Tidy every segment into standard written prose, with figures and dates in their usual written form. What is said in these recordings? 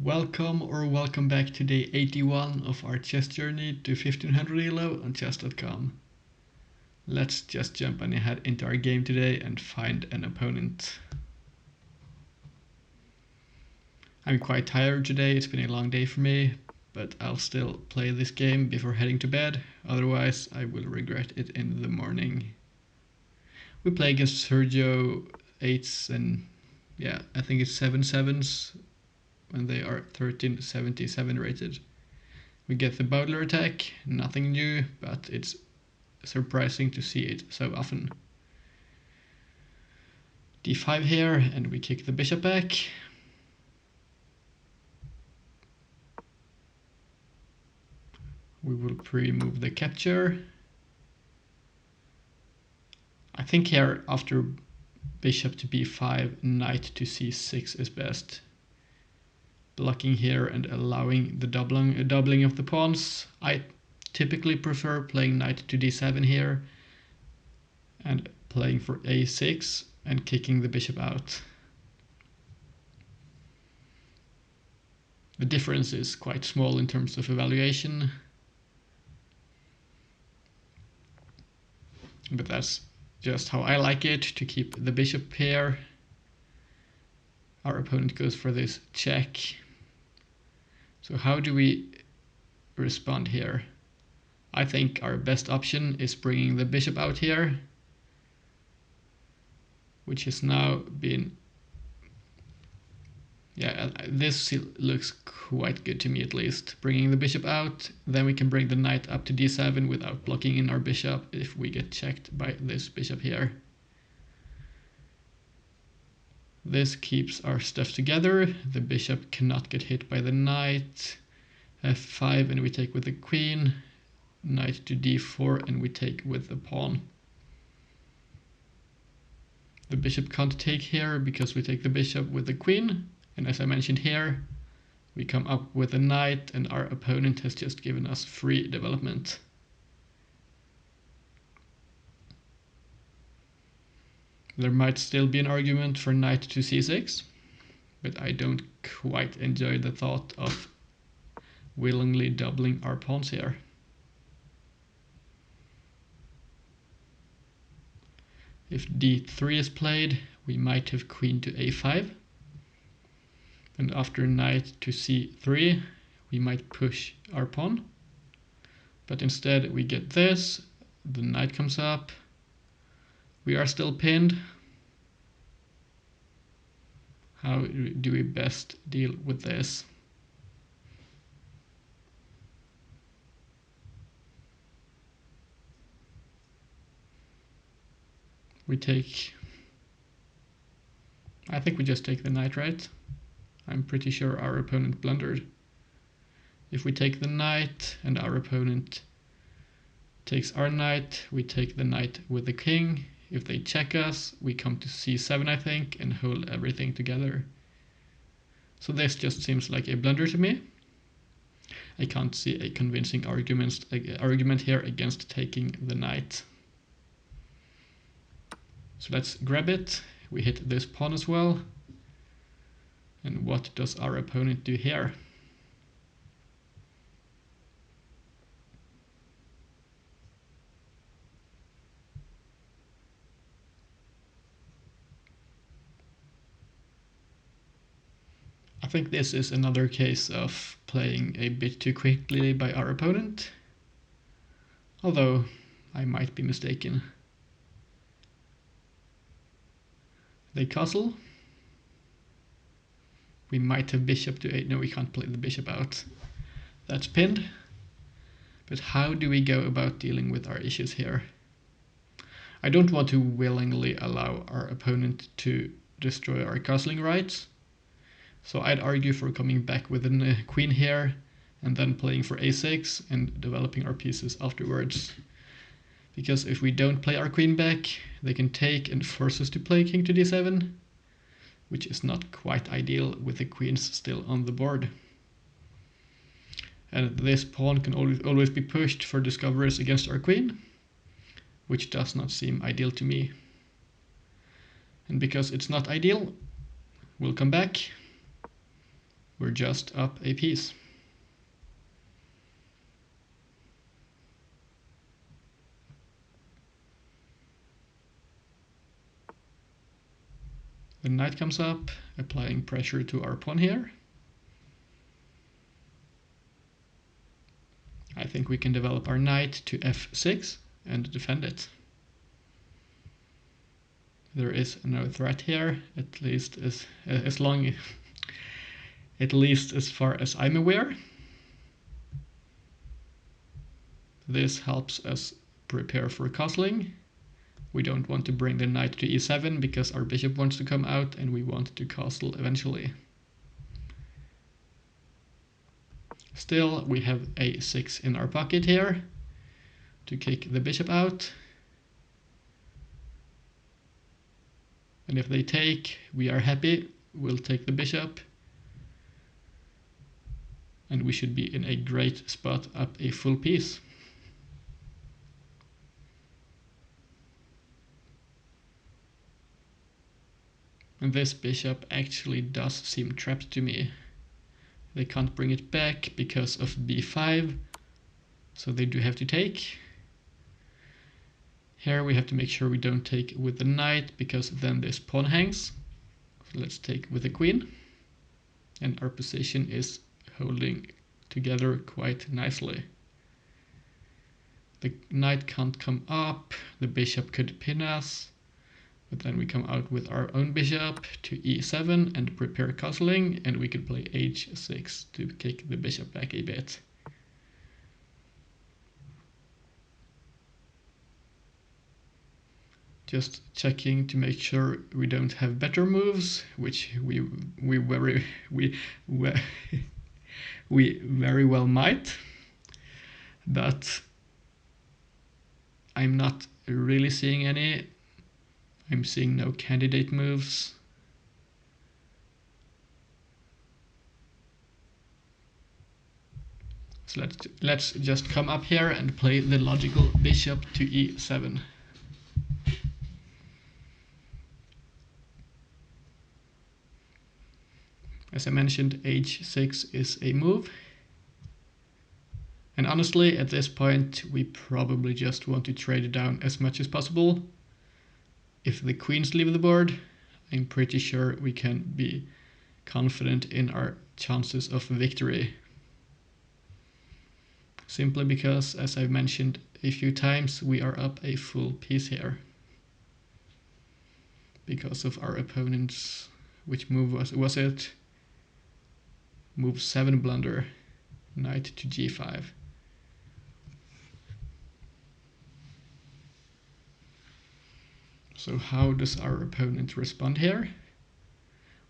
Welcome back to day 81 of our chess journey to 1500 ELO on chess.com. Let's just jump on ahead into our game today and find an opponent. I'm quite tired today, it's been a long day for me, but I'll still play this game before heading to bed, otherwise I will regret it in the morning. We play against Sergio 8s and I think it's 7-7s when they are 1377 rated. We get the Bowdler attack, nothing new, but it's surprising to see it so often. d5 here, and we kick the bishop back. We will pre-move the capture. I think here after bishop to b5, knight to c6 is best. Blocking here and allowing the doubling of the pawns. I typically prefer playing knight to d7 here and playing for a6 and kicking the bishop out. The difference is quite small in terms of evaluation, but that's just how I like it, to keep the bishop here. Our opponent goes for this check. So how do we respond here? I think our best option is bringing the bishop out here, which has now been... this looks quite good to me at least. Bringing the bishop out, then we can bring the knight up to d7 without blocking in our bishop if we get checked by this bishop here. This keeps our stuff together. The bishop cannot get hit by the knight. f5 and we take with the queen. Knight to d4 and we take with the pawn. The bishop can't take here because we take the bishop with the queen. And as I mentioned here, we come up with a knight and our opponent has just given us free development. There might still be an argument for knight to c6, but I don't quite enjoy the thought of willingly doubling our pawns here. If d3 is played, we might have queen to a5. And after knight to c3, we might push our pawn. But instead we get this, the knight comes up. We are still pinned. How do we best deal with this? I think we just take the knight, right? I'm pretty sure our opponent blundered. If we take the knight and our opponent takes our knight, we take the knight with the king. If they check us, we come to c7, I think, and hold everything together. So this just seems like a blunder to me. I can't see a convincing argument here against taking the knight. So let's grab it. We hit this pawn as well. And what does our opponent do here? I think this is another case of playing a bit too quickly by our opponent, although I might be mistaken. They castle. We might have bishop to 8. No, we can't play the bishop out. That's pinned. But how do we go about dealing with our issues here? I don't want to willingly allow our opponent to destroy our castling rights. So I'd argue for coming back with a queen here and then playing for a6 and developing our pieces afterwards. Because if we don't play our queen back, they can take and force us to play king to d7, which is not quite ideal with the queens still on the board. And this pawn can always be pushed for discoveries against our queen, which does not seem ideal to me. And because it's not ideal, we'll come back. We're just up a piece. The knight comes up, applying pressure to our pawn here. I think we can develop our knight to f6 and defend it. There is no threat here, at least as far as I'm aware. This helps us prepare for castling. We don't want to bring the knight to e7 because our bishop wants to come out and we want to castle eventually. Still, we have a6 in our pocket here to kick the bishop out. And if they take, we are happy. We'll take the bishop. And we should be in a great spot up a full piece. And this bishop actually does seem trapped to me. They can't bring it back because of b5, so they do have to take. Here we have to make sure we don't take with the knight, because then this pawn hangs. So let's take with the queen. And our position is holding together quite nicely. The knight can't come up, the bishop could pin us. But then we come out with our own bishop to e7 and prepare castling, and we could play h6 to kick the bishop back a bit. Just checking to make sure we don't have better moves, which we very well might. But I'm not really seeing any. I'm seeing no candidate moves. So let's just come up here and play the logical bishop to e7. As I mentioned, h6 is a move. And honestly, at this point, we probably just want to trade it down as much as possible. If the queens leave the board, I'm pretty sure we can be confident in our chances of victory. Simply because, as I've mentioned a few times, we are up a full piece here. Because of our opponent's, which move was it? Move 7 blunder, knight to g5. So how does our opponent respond here?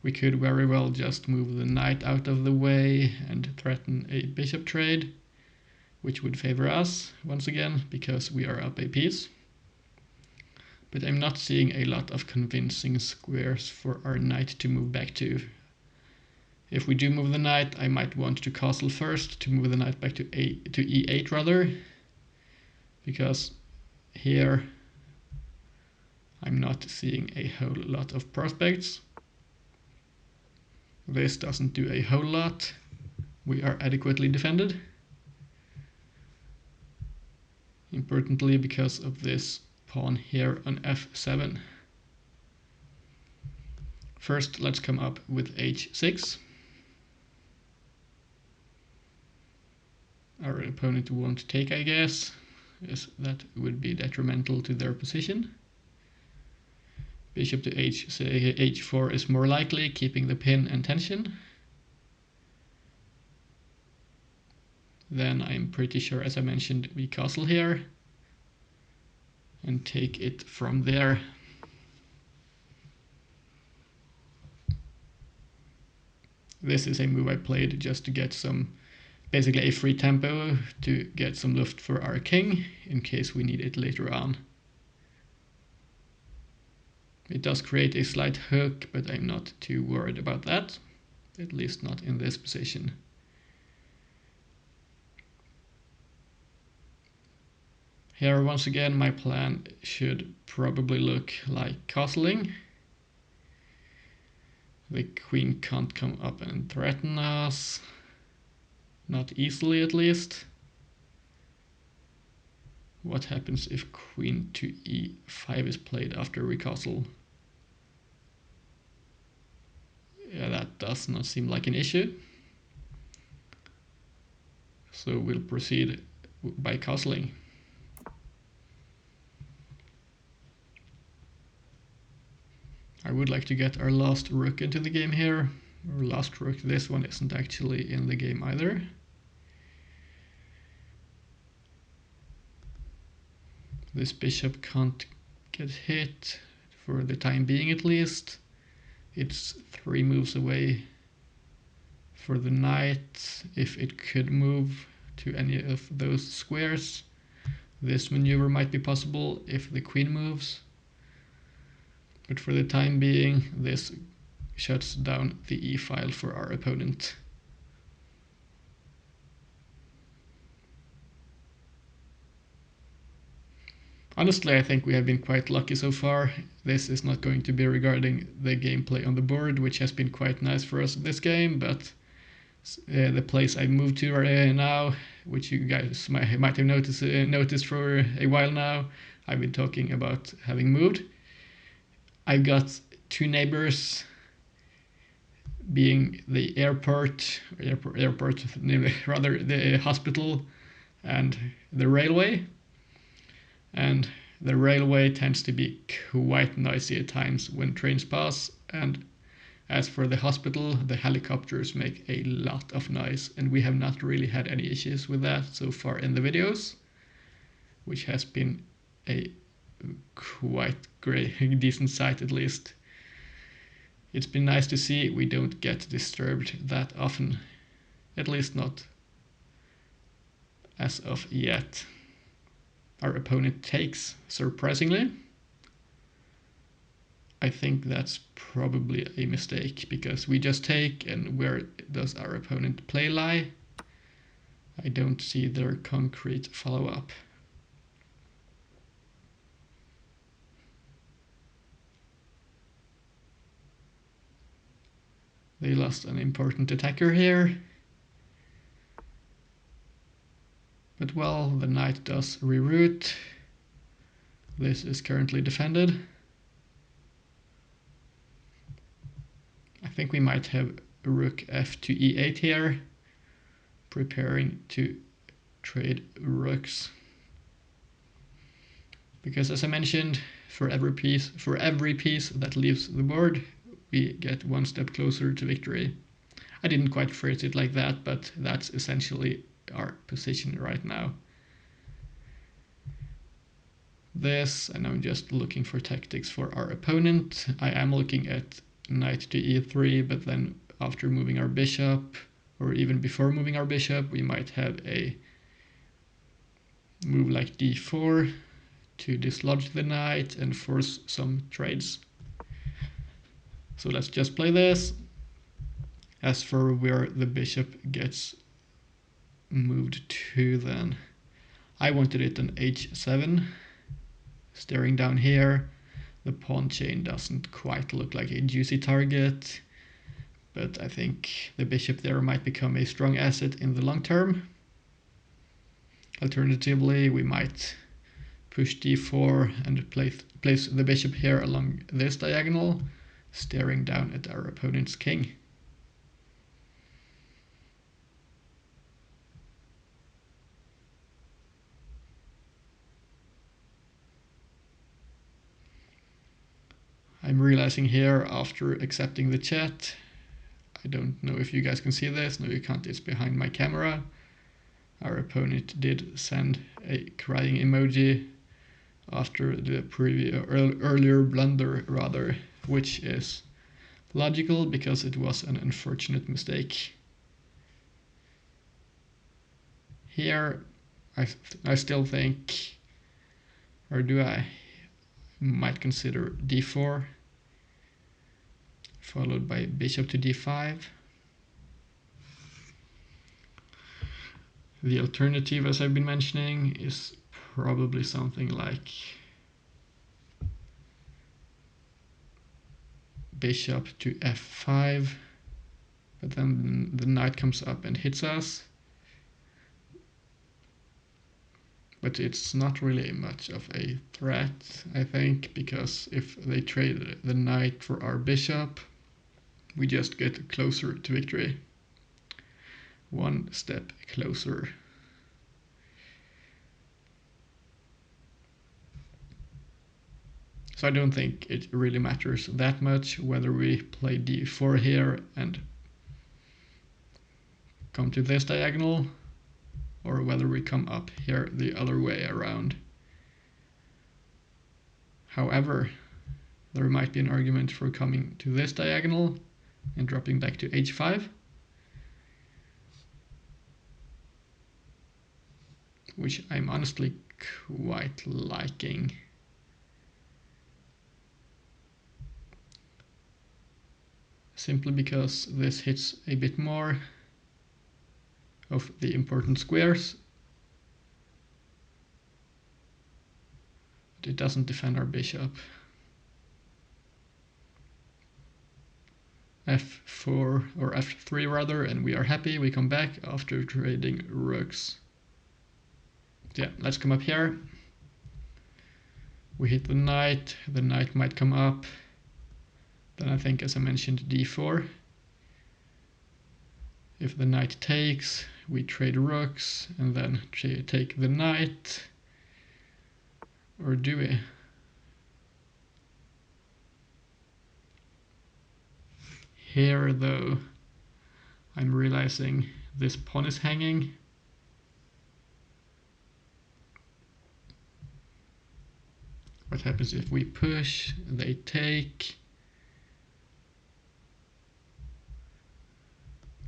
We could very well just move the knight out of the way and threaten a bishop trade, which would favor us once again because we are up a piece. But I'm not seeing a lot of convincing squares for our knight to move back to. If we do move the knight, I might want to castle first to move the knight back to e8 rather, because here I'm not seeing a whole lot of prospects. This doesn't do a whole lot. We are adequately defended. Importantly, because of this pawn here on f7. First, let's come up with h6. Our opponent won't take, I guess, as that would be detrimental to their position. Bishop to h4 is more likely, keeping the pin and tension. Then I'm pretty sure, as I mentioned, we castle here and take it from there. This is a move I played just to get some, basically a free tempo to get some luft for our king in case we need it later on. It does create a slight hook, but I'm not too worried about that, at least not in this position. Here, once again, my plan should probably look like castling. The queen can't come up and threaten us. Not easily, at least. What happens if queen to e5 is played after we castle? Yeah, that does not seem like an issue. So we'll proceed by castling. I would like to get our last rook into the game here. Our last rook, this one isn't actually in the game either. This bishop can't get hit, for the time being at least. It's 3 moves away for the knight. If it could move to any of those squares, this maneuver might be possible if the queen moves. But for the time being, this shuts down the e-file for our opponent. Honestly, I think we have been quite lucky so far. This is not going to be regarding the gameplay on the board, which has been quite nice for us this game, but the place I moved to now, which you guys might have noticed for a while now, I've been talking about having moved. I've got 2 neighbors, being the airport, rather the hospital and the railway. And the railway tends to be quite noisy at times when trains pass, and as for the hospital, the helicopters make a lot of noise, and we have not really had any issues with that so far in the videos, which has been a quite great, decent sight at least. It's been nice to see we don't get disturbed that often, at least not as of yet. Our opponent takes, surprisingly. I think that's probably a mistake, because we just take, and where does our opponent play lie? I don't see their concrete follow-up. They lost an important attacker here. But well, the knight does reroute. This is currently defended. I think we might have rook f to e8 here, preparing to trade rooks. Because as I mentioned, for every piece that leaves the board, we get 1 step closer to victory. I didn't quite phrase it like that, but that's essentially our position right now. This, and I'm just looking for tactics for our opponent. I am looking at knight to e3, but then after moving our bishop, or even before moving our bishop, we might have a move like d4 to dislodge the knight and force some trades. So let's just play this. As for where the bishop gets moved to, then I wanted it on h7. Staring down here, the pawn chain doesn't quite look like a juicy target, but I think the bishop there might become a strong asset in the long term. Alternatively, we might push d4 and place the bishop here along this diagonal, staring down at our opponent's king. I'm realizing here after accepting the chat, I don't know if you guys can see this, no you can't, it's behind my camera. Our opponent did send a crying emoji after the earlier blunder rather, which is logical because it was an unfortunate mistake. Here I still think, or do I might consider d4 followed by bishop to d5. The alternative, as I've been mentioning, is probably something like bishop to f5, but then the knight comes up and hits us. But it's not really much of a threat, I think, because if they trade the knight for our bishop, we just get closer to victory. One step closer. So I don't think it really matters that much whether we play d4 here and come to this diagonal, or whether we come up here the other way around. However, there might be an argument for coming to this diagonal and dropping back to h5, which I'm honestly quite liking. Simply because this hits a bit more of the important squares, but it doesn't defend our bishop. f4 or f3 rather, and we are happy. We come back after trading rooks. Yeah, let's come up here. We hit the knight might come up. Then I think, as I mentioned, d4. If the knight takes, we trade rooks and then take the knight. Or do we? Here, though, I'm realizing this pawn is hanging. What happens if we push? They take.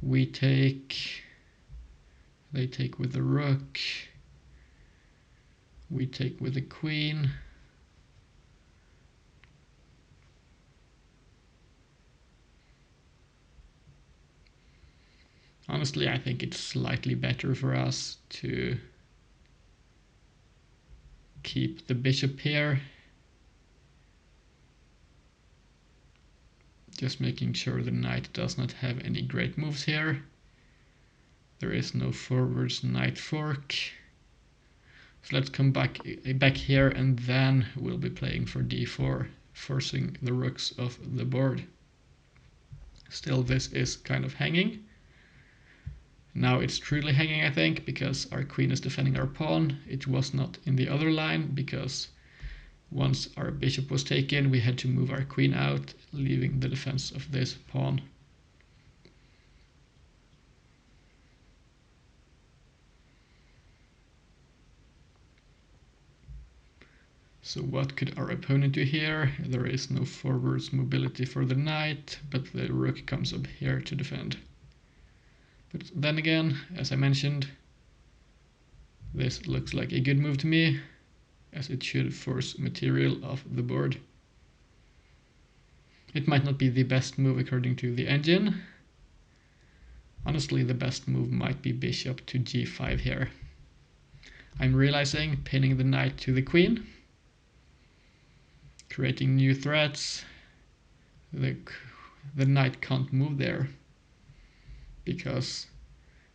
We take. They take with the rook. We take with the queen. Honestly, I think it's slightly better for us to keep the bishop here. Just making sure the knight does not have any great moves here. There is no forwards knight fork. So let's come back here, and then we'll be playing for d4, forcing the rooks off the board. Still, this is kind of hanging. Now it's truly hanging, I think, because our queen is defending our pawn. It was not in the other line, because once our bishop was taken, we had to move our queen out, leaving the defense of this pawn. So what could our opponent do here? There is no forwards mobility for the knight, but the rook comes up here to defend. But then again, as I mentioned, this looks like a good move to me, as it should force material off the board. It might not be the best move according to the engine. Honestly, the best move might be bishop to g5 here. I'm realizing pinning the knight to the queen, creating new threats. The knight can't move there, because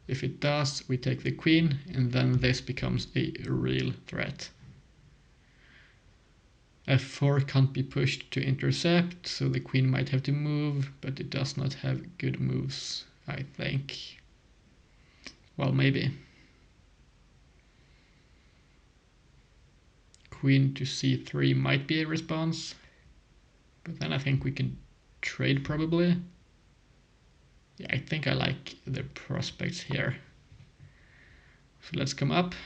if it does, we take the queen, and then this becomes a real threat. f4 can't be pushed to intercept, so the queen might have to move, but it does not have good moves, I think. Well, maybe. Queen to c3 might be a response, but then I think we can trade probably. Yeah, I think I like the prospects here. So let's come up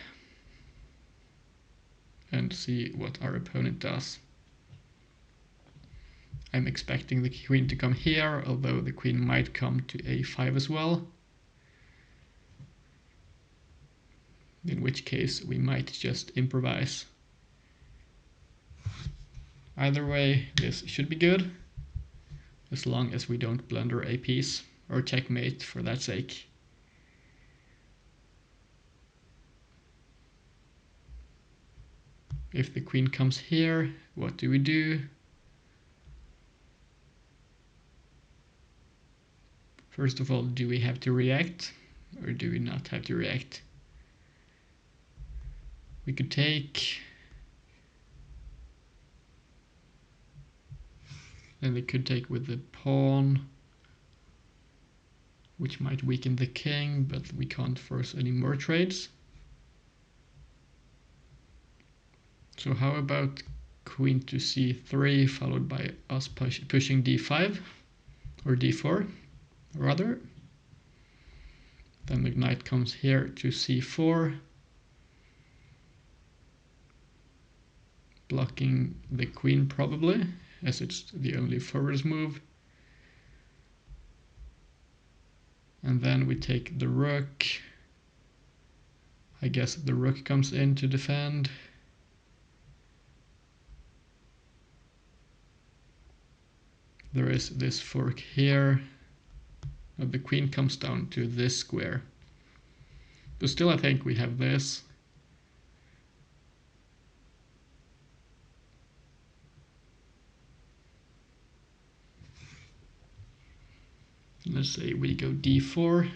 and see what our opponent does. I'm expecting the queen to come here, although the queen might come to a5 as well. In which case we might just improvise. Either way, this should be good, as long as we don't blunder a piece, or checkmate for that sake. If the queen comes here, what do we do? First of all, do we have to react or do we not have to react? We could take, then they could take with the pawn, which might weaken the king, but we can't force any more trades. So how about queen to c3 followed by us pushing d5 or d4 rather. Then the knight comes here to c4, blocking the queen probably, as it's the only forwards move. And then we take the rook. I guess the rook comes in to defend. There is this fork here. The queen comes down to this square. But still I think we have this. Let's say we go d4.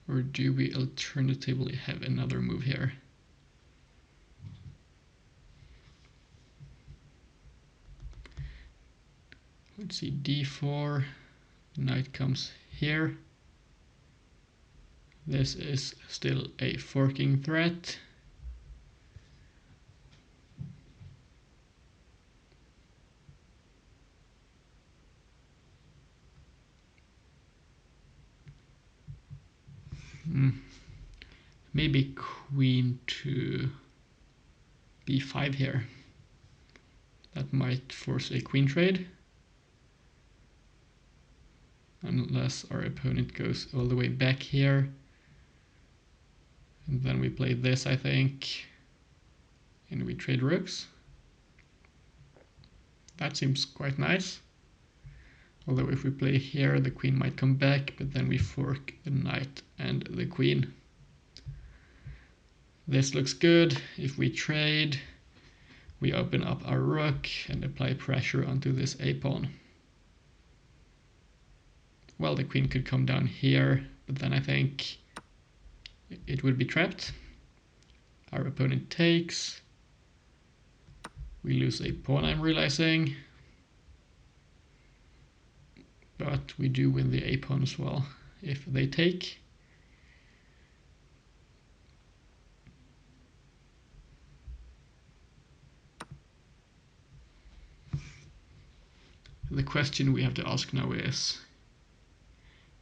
Or do we alternatively have another move here? Let's see, d4, knight comes here. This is still a forking threat. Maybe queen to b5 here. That might force a queen trade. Unless our opponent goes all the way back here. And then we play this, I think. And we trade rooks. That seems quite nice. Although if we play here, the queen might come back, but then we fork the knight and the queen. This looks good. If we trade, we open up our rook and apply pressure onto this a-pawn. Well, the queen could come down here, but then I think it would be trapped. Our opponent takes. We lose a pawn, I'm realizing. But we do win the a-pawn as well if they take. The question we have to ask now is,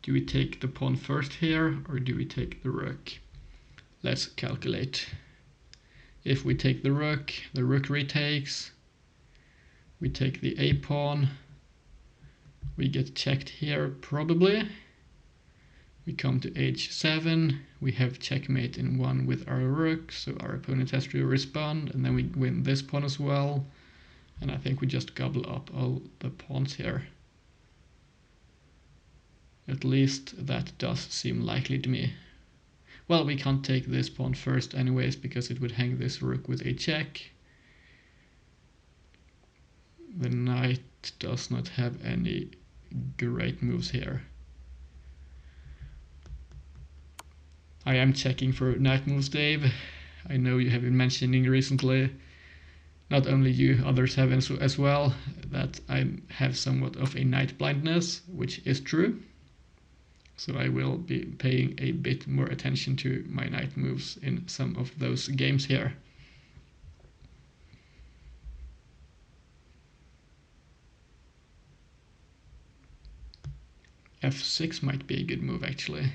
do we take the pawn first here or do we take the rook? Let's calculate. If we take the rook retakes. We take the a-pawn. We get checked here probably. We come to h7. We have checkmate in one with our rook, so our opponent has to respond, and then we win this pawn as well. And I think we just gobble up all the pawns here. At least that does seem likely to me. Well, we can't take this pawn first anyways, because it would hang this rook with a check. The knight does not have any great moves here. I am checking for knight moves, Dave. I know you have been mentioning recently, not only you, others have as well, that I have somewhat of a knight blindness, which is true. So I will be paying a bit more attention to my knight moves in some of those games here. f6 might be a good move actually.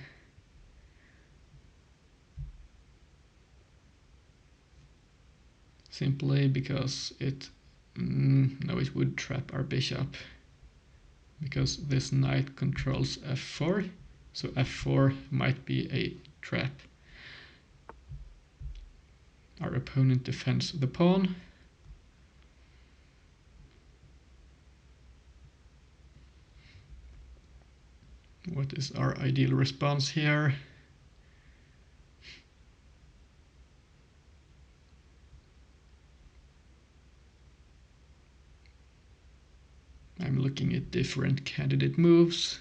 Simply because it would trap our bishop, because this knight controls f4, so f4 might be a trap. Our opponent defends the pawn. What is our ideal response here? I'm looking at different candidate moves.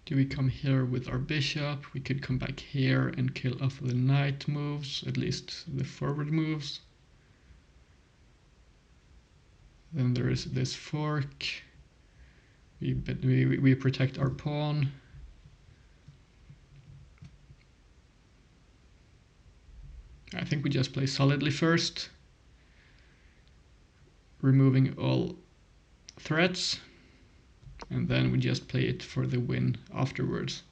Do we come here with our bishop? We could come back here and kill off the knight moves, at least the forward moves. Then there is this fork. We protect our pawn. I think we just play solidly first, removing all threats, and then we just play it for the win afterwards.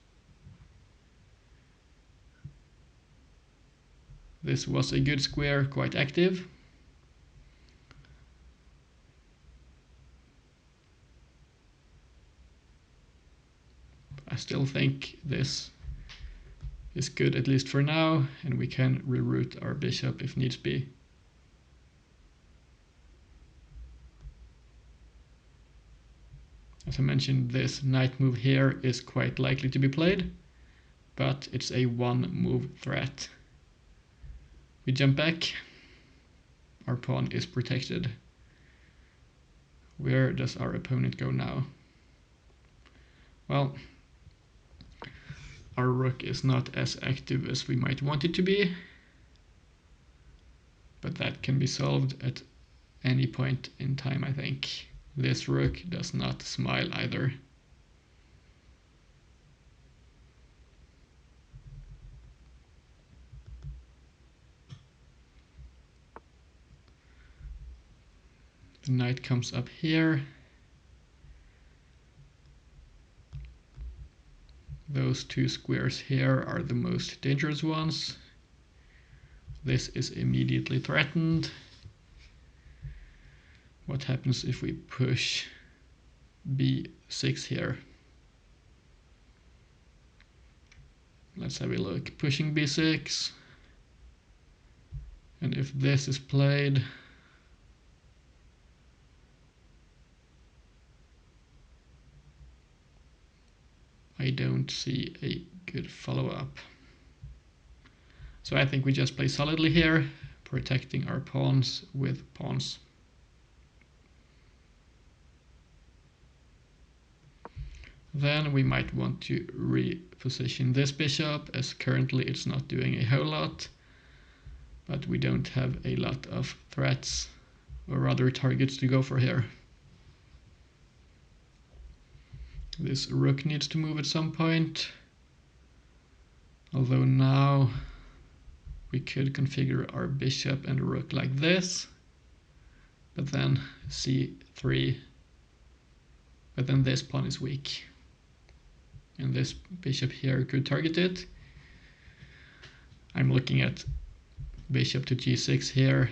This was a good square, quite active. I still think this is good, at least for now, and we can reroute our bishop if needs be. As I mentioned, this knight move here is quite likely to be played, but it's a one move threat. We jump back, our pawn is protected. Where does our opponent go now? Well, our rook is not as active as we might want it to be, but that can be solved at any point in time, I think. This rook does not smile either. The knight comes up here. Those two squares here are the most dangerous ones. This is immediately threatened. What happens if we push b6 here? Let's have a look. Pushing b6. And if this is played, I don't see a good follow-up. So I think we just play solidly here, protecting our pawns with pawns. Then we might want to reposition this bishop, as currently it's not doing a whole lot, but we don't have a lot of threats or other targets to go for here. This rook needs to move at some point, although now we could configure our bishop and rook like this, but then c3, but then this pawn is weak, and this bishop here could target it. I'm looking at bishop to g6 here,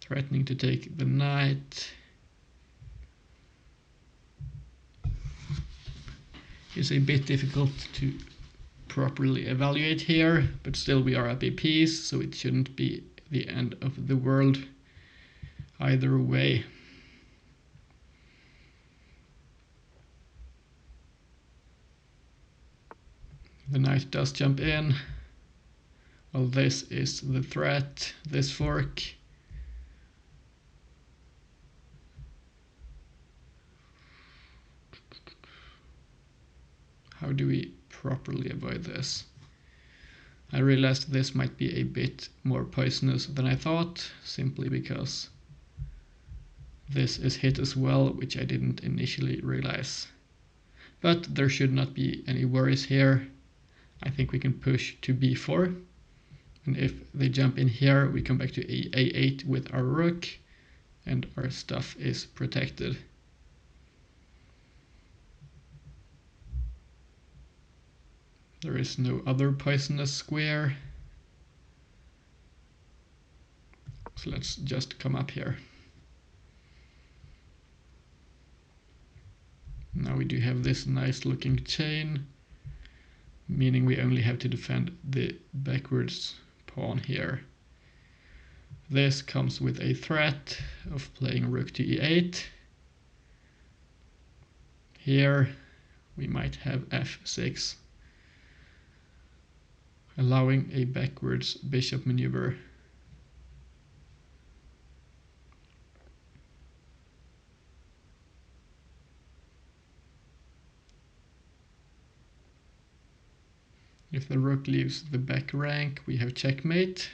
threatening to take the knight. Is a bit difficult to properly evaluate here, but still we are up a piece, so it shouldn't be the end of the world either way. The knight does jump in. Well, this is the threat, this fork. How do we properly avoid this? I realized this might be a bit more poisonous than I thought, simply because this is hit as well, which I didn't initially realize. But there should not be any worries here. I think we can push to b4, and if they jump in here, we come back to a8 with our rook, and our stuff is protected. There is no other poisonous square, so let's just come up here. Now we do have this nice looking chain, meaning we only have to defend the backwards pawn here. This comes with a threat of playing rook to e8. here we might have f6, allowing a backwards bishop maneuver. If the rook leaves the back rank, we have checkmate.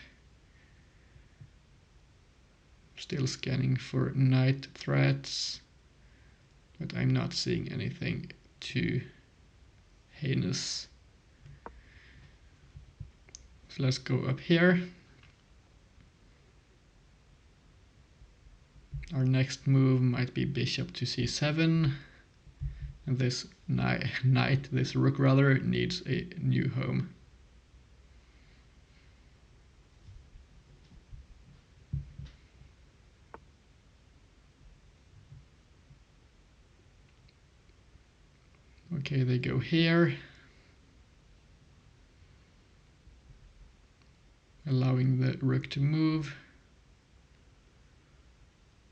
Still scanning for knight threats, but I'm not seeing anything too heinous. So let's go up here. Our next move might be bishop to c7. And this this rook rather, needs a new home. Okay, they go here, allowing the rook to move.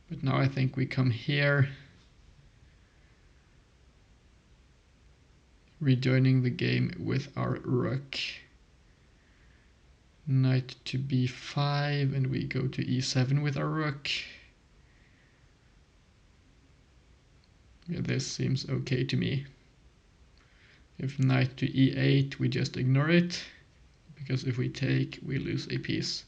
But now I think we come here, rejoining the game with our rook. Knight to b5, and we go to e7 with our rook. Yeah, this seems okay to me. If knight to e8, we just ignore it, because if we take, we lose a piece.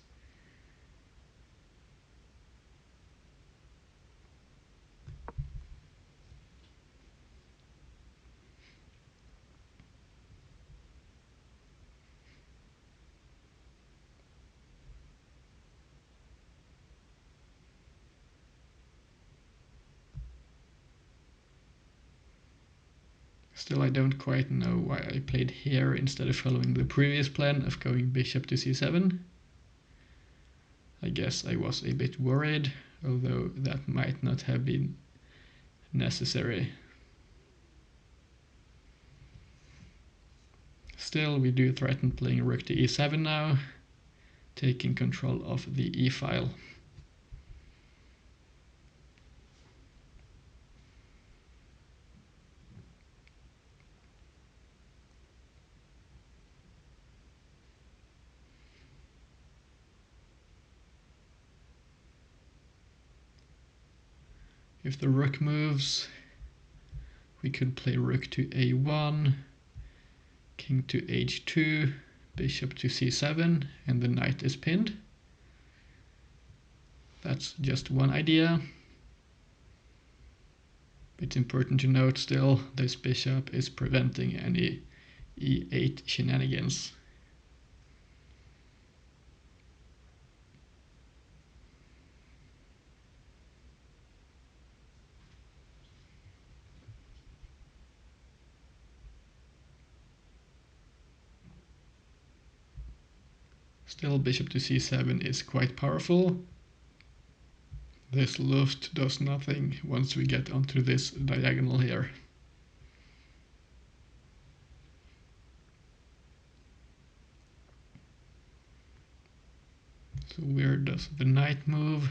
Still, I don't quite know why I played here instead of following the previous plan of going bishop to c7. I guess I was a bit worried, although that might not have been necessary. Still, we do threaten playing rook to e7 now, taking control of the e-file. If the rook moves, we could play rook to a1, king to h2, bishop to c7, and the knight is pinned. That's just one idea. It's important to note still, this bishop is preventing any e8 shenanigans. Still, bishop to c7 is quite powerful. This Luft does nothing once we get onto this diagonal here. So where does the knight move?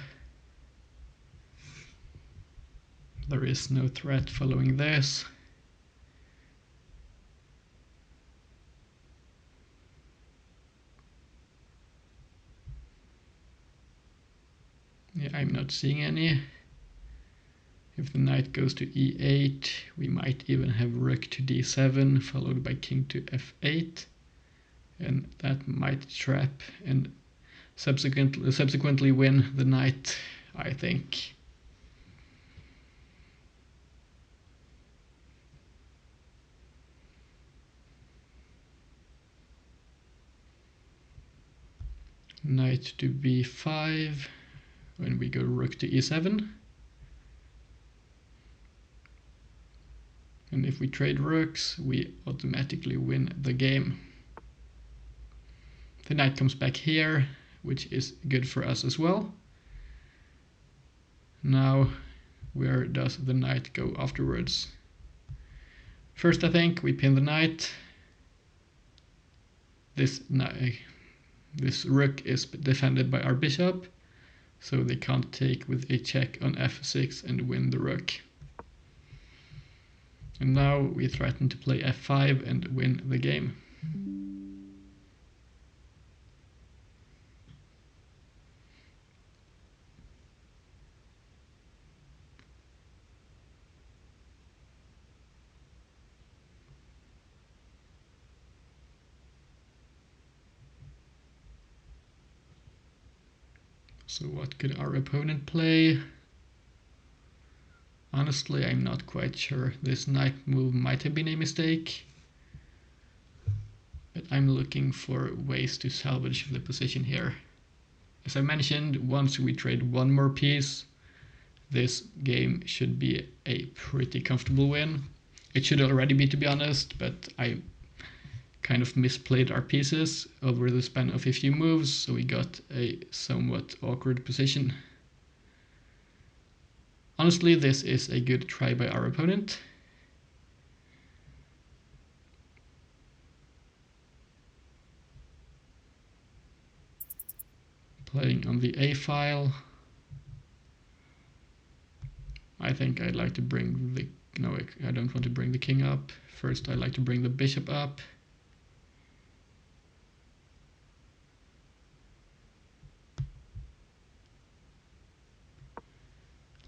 There is no threat following this. Yeah, I'm not seeing any. If the knight goes to e8, we might even have rook to d7, followed by king to f8. And that might trap and subsequently win the knight, I think. Knight to b5, when we go rook to e7. And if we trade rooks, we automatically win the game. The knight comes back here, which is good for us as well. Now, where does the knight go afterwards? First, I think we pin the knight. This rook is defended by our bishop, so they can't take with a check on f6 and win the rook. And now we threaten to play f5 and win the game. So what could our opponent play? Honestly, I'm not quite sure. This knight move might have been a mistake. But I'm looking for ways to salvage the position here. As I mentioned, once we trade one more piece, this game should be a pretty comfortable win. It should already be, to be honest, but I kind of misplayed our pieces over the span of a few moves, so we got a somewhat awkward position. Honestly, this is a good try by our opponent. Playing on the A file. I think I'd like to bring the... No, I don't want to bring the king up. First, I'd like to bring the bishop up.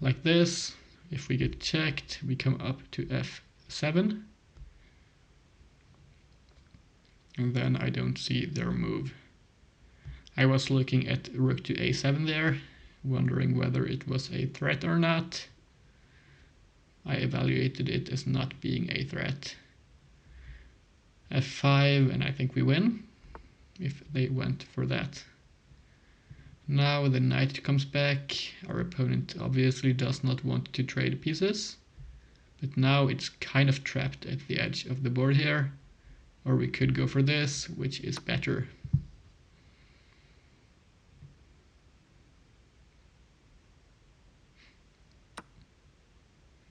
Like this. If we get checked, we come up to f7. And then I don't see their move. I was looking at rook to a7 there, wondering whether it was a threat or not. I evaluated it as not being a threat. f5, and I think we win, if they went for that. Now the knight comes back. Our opponent obviously does not want to trade pieces, but now it's kind of trapped at the edge of the board here. Or we could go for this, which is better.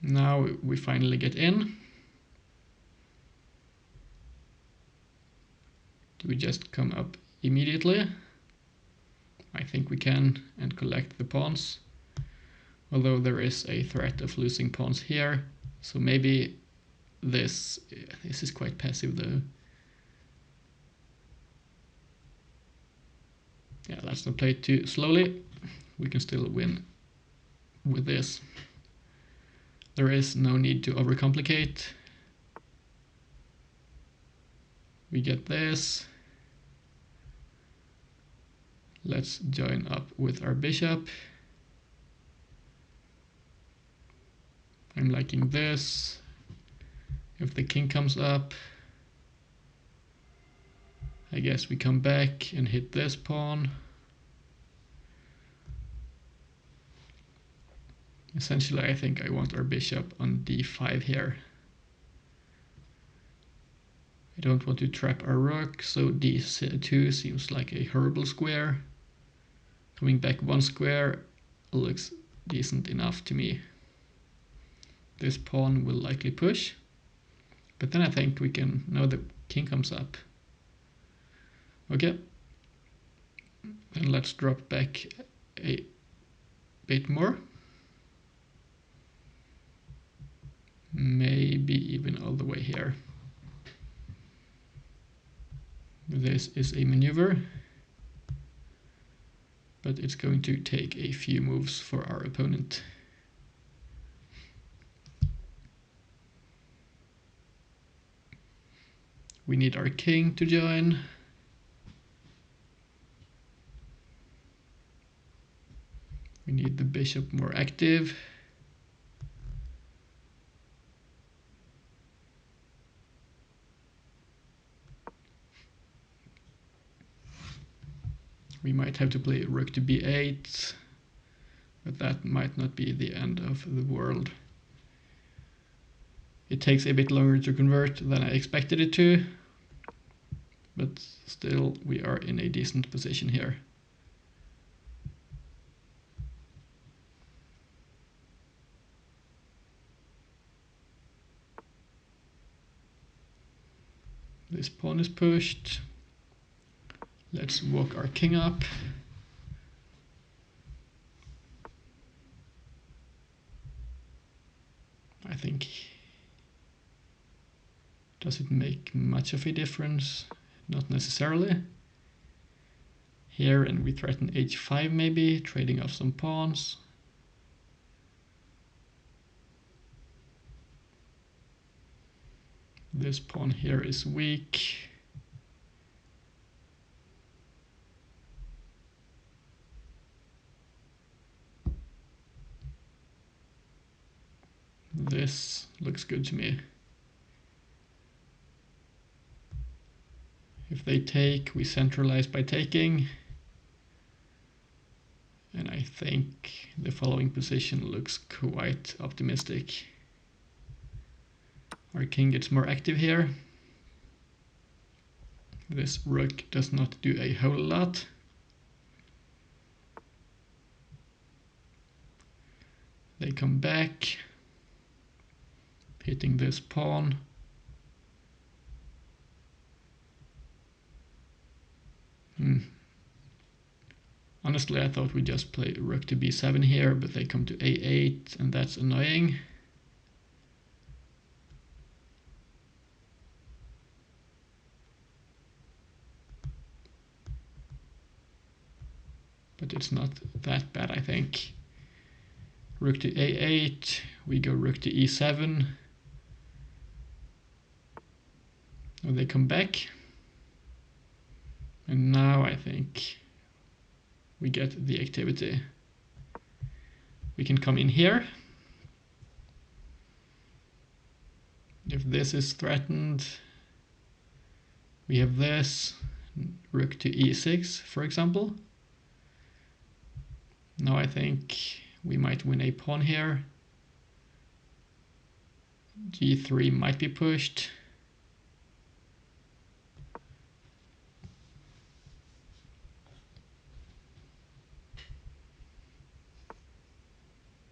Now we finally get in. Do we just come up immediately? I think we can, and collect the pawns. Although there is a threat of losing pawns here, so maybe this is quite passive though. Yeah, let's not play it too slowly. We can still win with this. There is no need to overcomplicate. We get this. Let's join up with our bishop. I'm liking this. If the king comes up, I guess we come back and hit this pawn. Essentially, I think I want our bishop on d5 here. I don't want to trap our rook, so d2 seems like a horrible square. Coming back one square looks decent enough to me. This pawn will likely push, but then I think we can... No, the king comes up. Okay, then let's drop back a bit more. Maybe even all the way here. This is a maneuver, but it's going to take a few moves for our opponent. We need our king to join. We need the bishop more active. We might have to play rook to b8, but that might not be the end of the world. It takes a bit longer to convert than I expected it to, but still we are in a decent position here. This pawn is pushed. Let's walk our king up. I think Does it make much of a difference? Not necessarily. Here, and we threaten h5 maybe, trading off some pawns. This pawn here is weak. This looks good to me. If they take, we centralize by taking. And I think the following position looks quite optimistic. Our king gets more active here. This rook does not do a whole lot. They come back, hitting this pawn. Honestly, I thought we'd just play rook to b7 here, but they come to a8, and that's annoying. But it's not that bad, I think. Rook to a8, we go rook to e7. And they come back. And now I think we get the activity. We can come in here. If this is threatened, we have this, rook to e6, for example. Now I think we might win a pawn here. g3 might be pushed.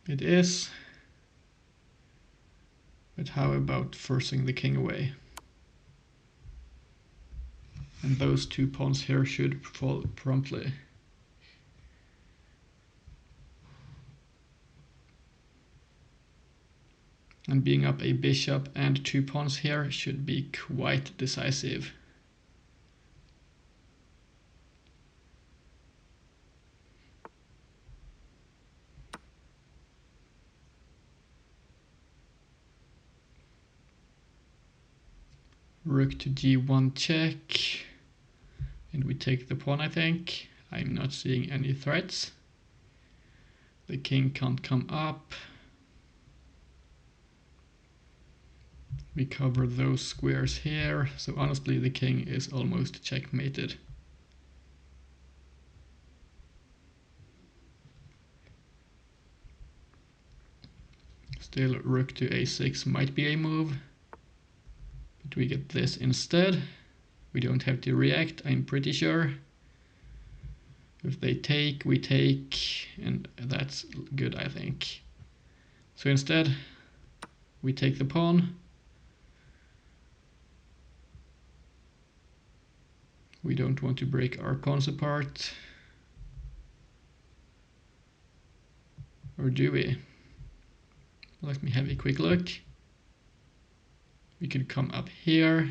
It is. But how about forcing the king away? And those two pawns here should fall promptly. And being up a bishop and two pawns here should be quite decisive. Rook to g1 check. And we take the pawn, I think. I'm not seeing any threats. The king can't come up. We cover those squares here, so honestly the king is almost checkmated. Still, rook to a6 might be a move, but we get this instead. We don't have to react, I'm pretty sure. If they take, we take, and that's good, I think. So instead, we take the pawn. We don't want to break our pawns apart. Or do we? Let me have a quick look. We could come up here,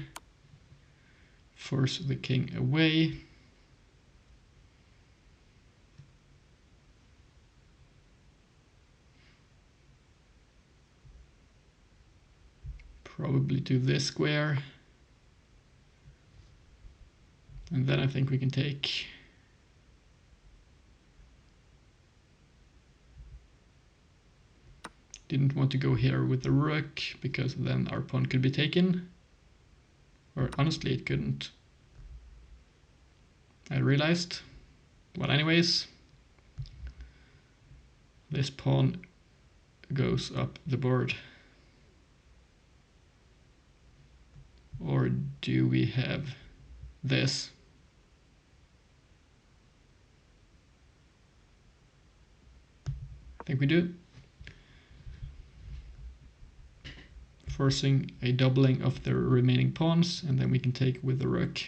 force the king away. Probably to this square. And then I think we can take. Didn't want to go here with the rook, because then our pawn could be taken. Or honestly, it couldn't. I realized. Well, anyways. This pawn goes up the board. Or do we have this? I think we do. Forcing a doubling of the remaining pawns, and then we can take with the rook.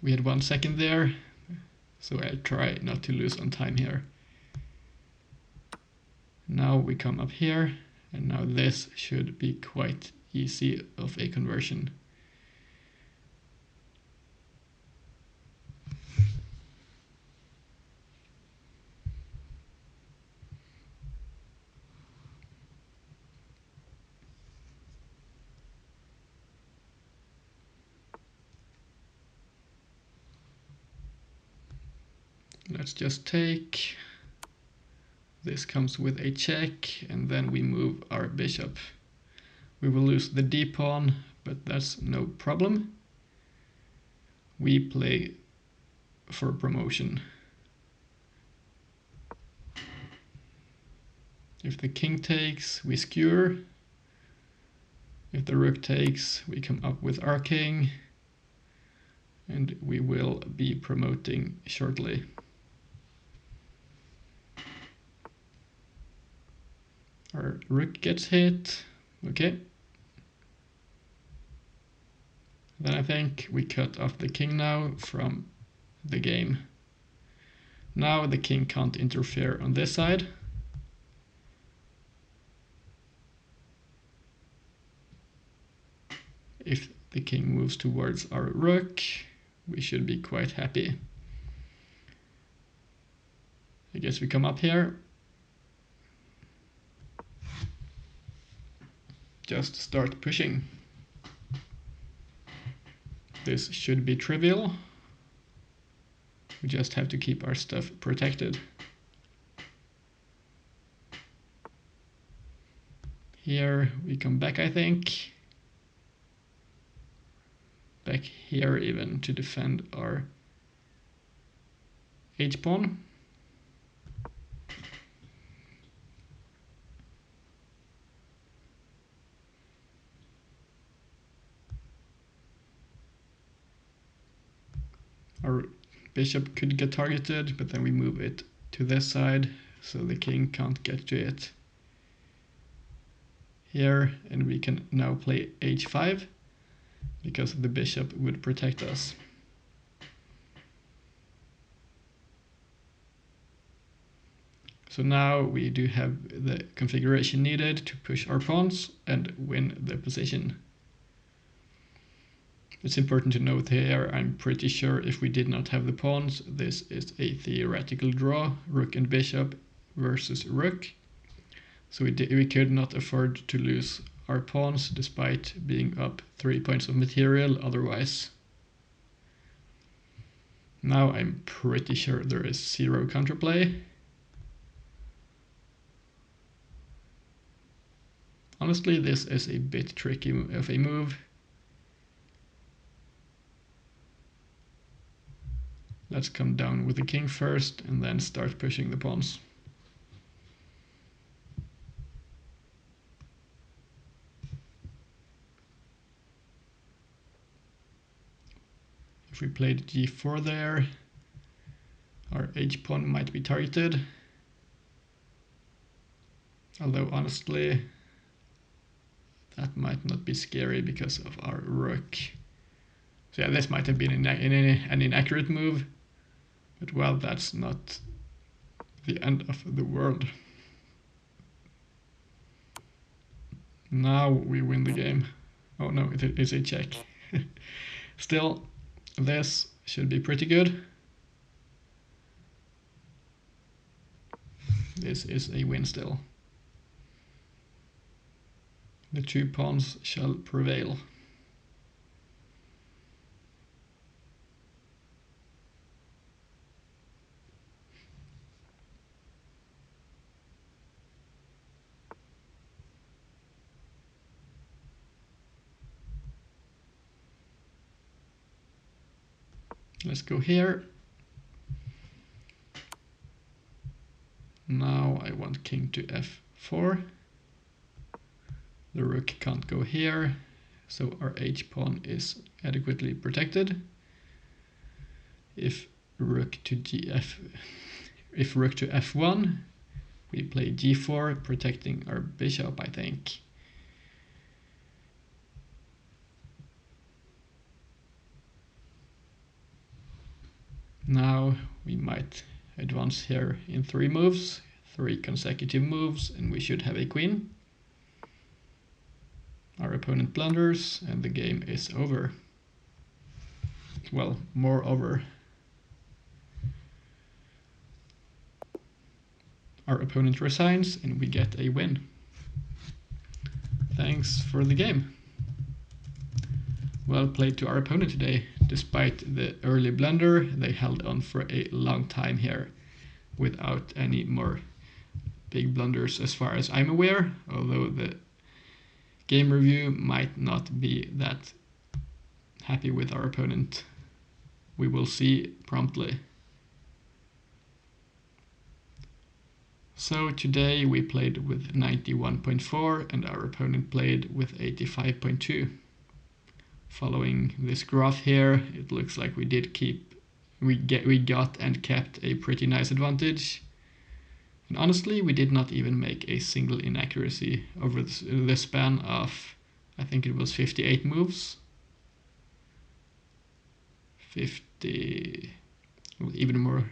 We had 1 second there, So I'll try not to lose on time here. Now we come up here, and now this should be quite easy of a conversion. Let's just take. This comes with a check, and then we move our bishop. We will lose the d-pawn, but that's no problem. We play for promotion. If the king takes, we skewer. If the rook takes, we come up with our king, and we will be promoting shortly. Our rook gets hit. Okay. Then I think we cut off the king now from the game. Now the king can't interfere on this side. If the king moves towards our rook, we should be quite happy. I guess we come up here. Just start pushing. This should be trivial. We just have to keep our stuff protected. Here we come back, I think. Back here even to defend our h-pawn. Our bishop could get targeted, but then we move it to this side so the king can't get to it. Here, and we can now play h5 because the bishop would protect us. So now we do have the configuration needed to push our pawns and win the position. It's important to note here, I'm pretty sure if we did not have the pawns, this is a theoretical draw, rook and bishop versus rook. So we could not afford to lose our pawns despite being up 3 points of material otherwise. Now I'm pretty sure there is zero counterplay. Honestly, this is a bit tricky of a move. Let's come down with the king first and then start pushing the pawns. If we played g4 there, our h-pawn might be targeted. Although honestly, that might not be scary because of our rook. So yeah, this might have been an inaccurate move. But well, that's not the end of the world. Now we win the game. Oh no, it is a check. Still, this should be pretty good. This is a win still. The 2 pawns shall prevail. Let's go here. Now I want king to f4. The rook can't go here, so our h-pawn is adequately protected. If rook to f1, we play g4, protecting our bishop, I think. Now we might advance here in 3 moves, 3 consecutive moves, and we should have a queen. Our opponent blunders, and the game is over. Well, more over. Our opponent resigns, and we get a win. Thanks for the game. Well played to our opponent today. Despite the early blunder, they held on for a long time here without any more big blunders as far as I'm aware, although the game review might not be that happy with our opponent. We will see promptly. So today we played with 91.4 and our opponent played with 85.2. Following this graph here, it looks like we got and kept a pretty nice advantage. And honestly, we did not even make a single inaccuracy over the span of, I think it was 58 moves. 50, well, even more.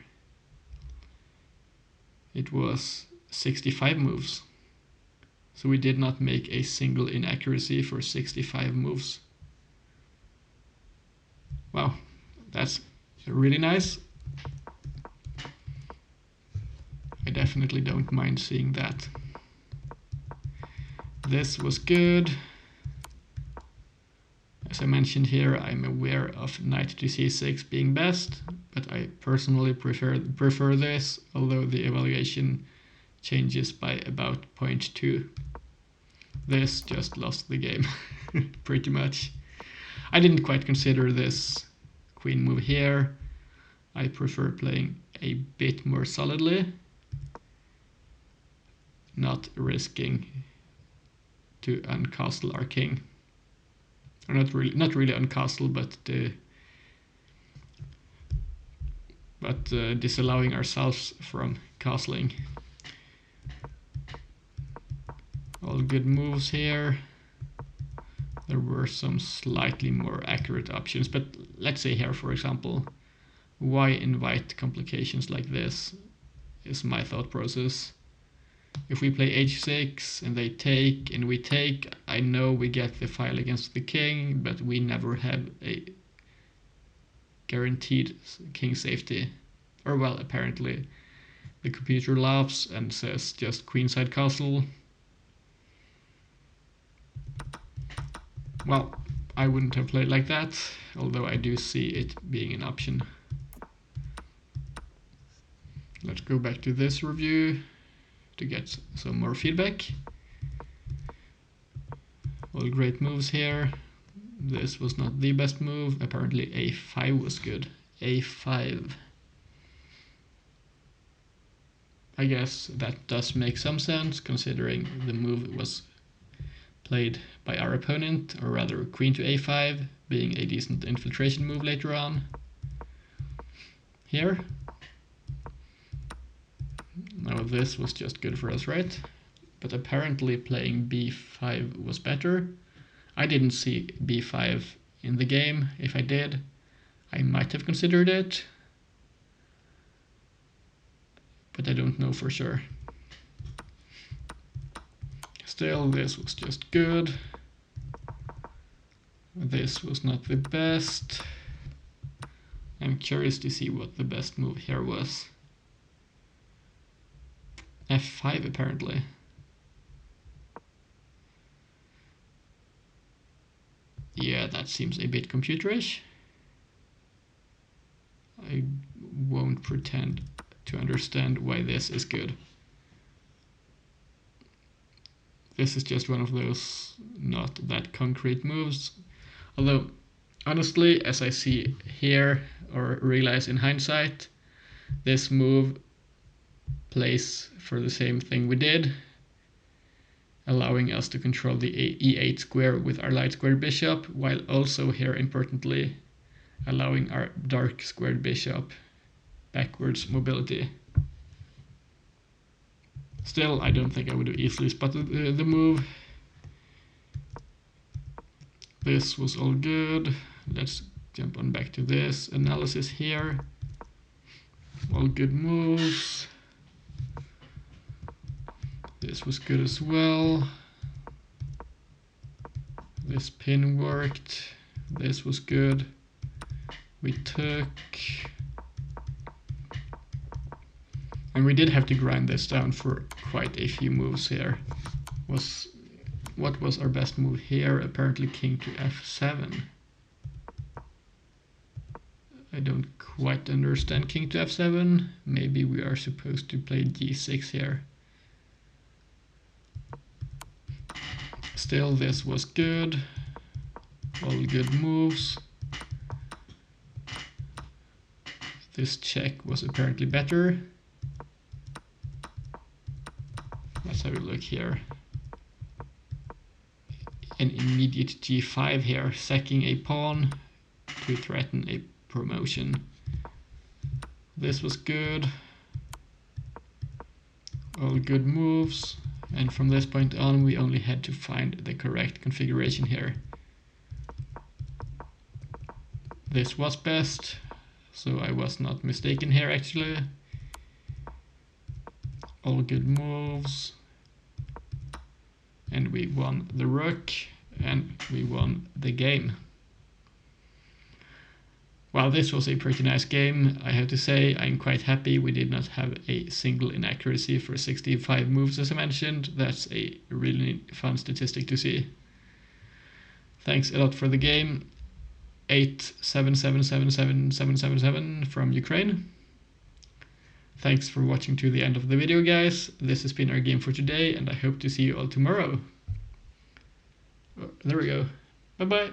It was 65 moves. So we did not make a single inaccuracy for 65 moves. Wow, that's really nice. I definitely don't mind seeing that. This was good. As I mentioned here, I'm aware of knight to c6 being best, but I personally prefer this, although the evaluation changes by about 0.2. This just lost the game, pretty much. I didn't quite consider this queen move here. I prefer playing a bit more solidly, not risking to uncastle our king. Or not really uncastle, but disallowing ourselves from castling. All good moves here. There were some slightly more accurate options, but let's say here, for example, why invite complications like this is my thought process. If we play h6 and they take and we take, I know we get the file against the king, but we never have a guaranteed king safety. Or well, apparently the computer laughs and says just queenside castle. Well, I wouldn't have played like that, although I do see it being an option. Let's go back to this review to get some more feedback. All great moves here. This was not the best move. Apparently a5 was good. a5. I guess that does make some sense, considering the move was played by our opponent, or rather queen to a5, being a decent infiltration move later on. Here. Now this was just good for us, right? But apparently playing b5 was better. I didn't see b5 in the game. If I did, I might have considered it, but I don't know for sure. Still, this was just good. This was not the best. I'm curious to see what the best move here was. f5 apparently. Yeah, that seems a bit computerish. I won't pretend to understand why this is good. This is just one of those not that concrete moves. Although, honestly, as I see here, or realize in hindsight, this move plays for the same thing we did, allowing us to control the e8 square with our light squared bishop, while also here, importantly, allowing our dark squared bishop backwards mobility. Still, I don't think I would have easily spotted the move. This was all good. Let's jump on back to this analysis here. All good moves. This was good as well. This pin worked. This was good. We took. And we did have to grind this down for quite a few moves here. What was our best move here? Apparently king to f7. I don't quite understand king to f7. Maybe we are supposed to play g6 here. Still, this was good. All good moves. This check was apparently better. Let's have a look here. An immediate g5 here, sacking a pawn to threaten a promotion. This was good. All good moves. And from this point on, we only had to find the correct configuration here. This was best, so I was not mistaken here actually. All good moves. And we won the rook, and we won the game. Well, this was a pretty nice game, I have to say. I'm quite happy we did not have a single inaccuracy for 65 moves, as I mentioned. That's a really fun statistic to see. Thanks a lot for the game. 877777777 from Ukraine. Thanks for watching to the end of the video, guys. This has been our game for today, and I hope to see you all tomorrow. Oh, there we go. Bye-bye.